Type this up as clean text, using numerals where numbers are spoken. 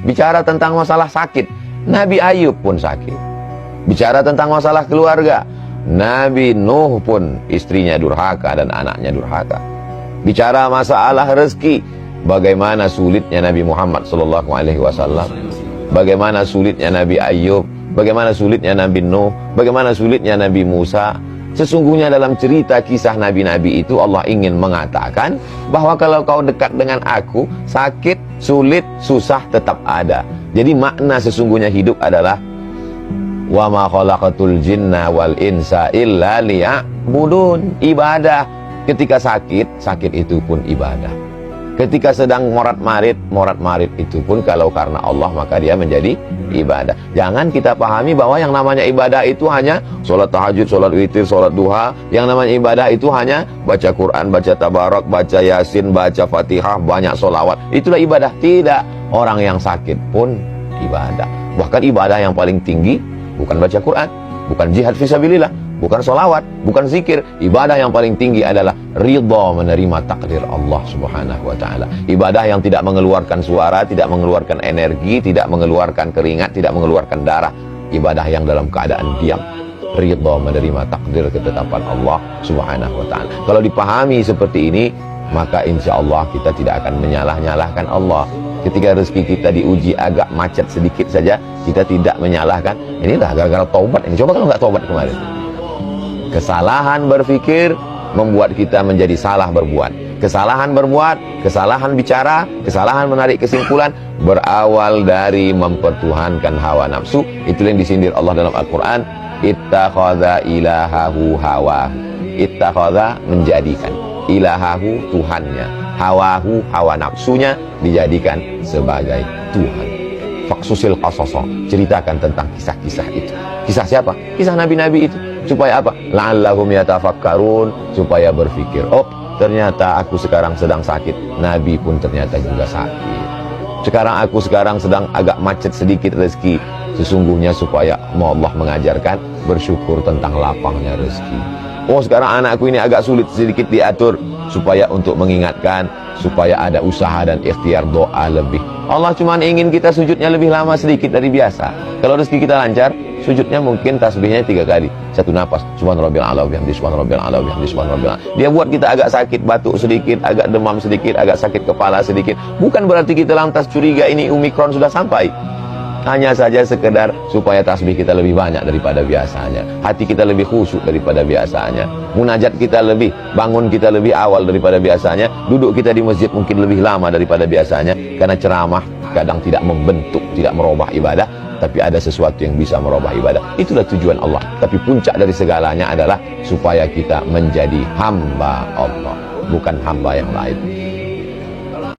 Bicara tentang masalah sakit, Nabi Ayub pun sakit. Bicara tentang masalah keluarga, Nabi Nuh pun istrinya durhaka dan anaknya durhaka. Bicara masalah rezeki, bagaimana sulitnya Nabi Muhammad SAW, bagaimana sulitnya Nabi Ayub, bagaimana sulitnya Nabi Nuh, bagaimana sulitnya Nabi Musa. Sesungguhnya dalam cerita kisah nabi-nabi itu Allah ingin mengatakan bahwa kalau kau dekat dengan aku, sakit, sulit, susah tetap ada. Jadi makna sesungguhnya hidup adalah wa ma khalaqatul jinna wal insa illa liya'budun. Ibadah. Ketika sakit, sakit itu pun ibadah. Ketika sedang morat-marit itu pun kalau karena Allah maka dia menjadi ibadah. Jangan kita pahami bahwa yang namanya ibadah itu hanya sholat tahajud, sholat witir, sholat duha. Yang namanya ibadah itu hanya baca Quran, baca tabarak, baca yasin, baca fatihah, banyak sholawat. Itulah ibadah. Tidak. Orang yang sakit pun ibadah. Bahkan ibadah yang paling tinggi bukan baca Quran, bukan jihad fisabilillah, bukan sholawat, bukan zikir. Ibadah yang paling tinggi adalah ridha menerima takdir Allah Subhanahu wa ta'ala. Ibadah yang tidak mengeluarkan suara, tidak mengeluarkan energi, tidak mengeluarkan keringat, tidak mengeluarkan darah. Ibadah yang dalam keadaan diam, ridha menerima takdir ketetapan Allah Subhanahu wa ta'ala. Kalau dipahami seperti ini, maka insya Allah kita tidak akan menyalah-nyalahkan Allah. Ketika rezeki kita diuji agak macet sedikit saja, kita tidak menyalahkan. Ini dah gara-gara taubat ini. Coba kalau nggak taubat kemarin. Kesalahan berpikir membuat kita menjadi salah berbuat. Kesalahan berbuat, kesalahan bicara, kesalahan menarik kesimpulan berawal dari mempertuhankan hawa nafsu. Itulah yang disindir Allah dalam Al-Quran. Ittakhadha ilahahu hawahu. Ittakhadha menjadikan. Ilahahu Tuhannya. Hawahu hawa nafsunya dijadikan sebagai Tuhan. Faksusil qasaso, ceritakan tentang kisah-kisah itu. Kisah siapa? Kisah nabi-nabi itu. Supaya apa? La'allahum yatafakkarun, supaya berpikir, oh ternyata aku sekarang sedang sakit, nabi pun ternyata juga sakit. Aku sekarang sedang agak macet sedikit rezeki, sesungguhnya supaya Allah mengajarkan bersyukur tentang lapangnya rezeki. Oh sekarang anakku ini agak sulit sedikit diatur, supaya untuk mengingatkan, supaya ada usaha dan ikhtiar doa lebih. Allah cuma ingin kita sujudnya lebih lama sedikit dari biasa. Kalau rezeki kita lancar, sujudnya mungkin tasbihnya 3 kali, 1 nafas, subhanarabbil a'la wa bihamdihi, subhanarabbil a'la wa bihamdihi, subhanarabbil a'la. Dia buat kita agak sakit batuk sedikit, agak demam sedikit, agak sakit kepala sedikit. Bukan berarti kita lantas curiga ini Omikron sudah sampai. Hanya saja sekedar supaya tasbih kita lebih banyak daripada biasanya, hati kita lebih khusyuk daripada biasanya, munajat kita lebih, bangun kita lebih awal daripada biasanya, duduk kita di masjid mungkin lebih lama daripada biasanya. Karena ceramah kadang tidak membentuk, tidak merubah ibadah, tapi ada sesuatu yang bisa merubah ibadah. Itulah tujuan Allah. Tapi puncak dari segalanya adalah supaya kita menjadi hamba Allah, bukan hamba yang lain.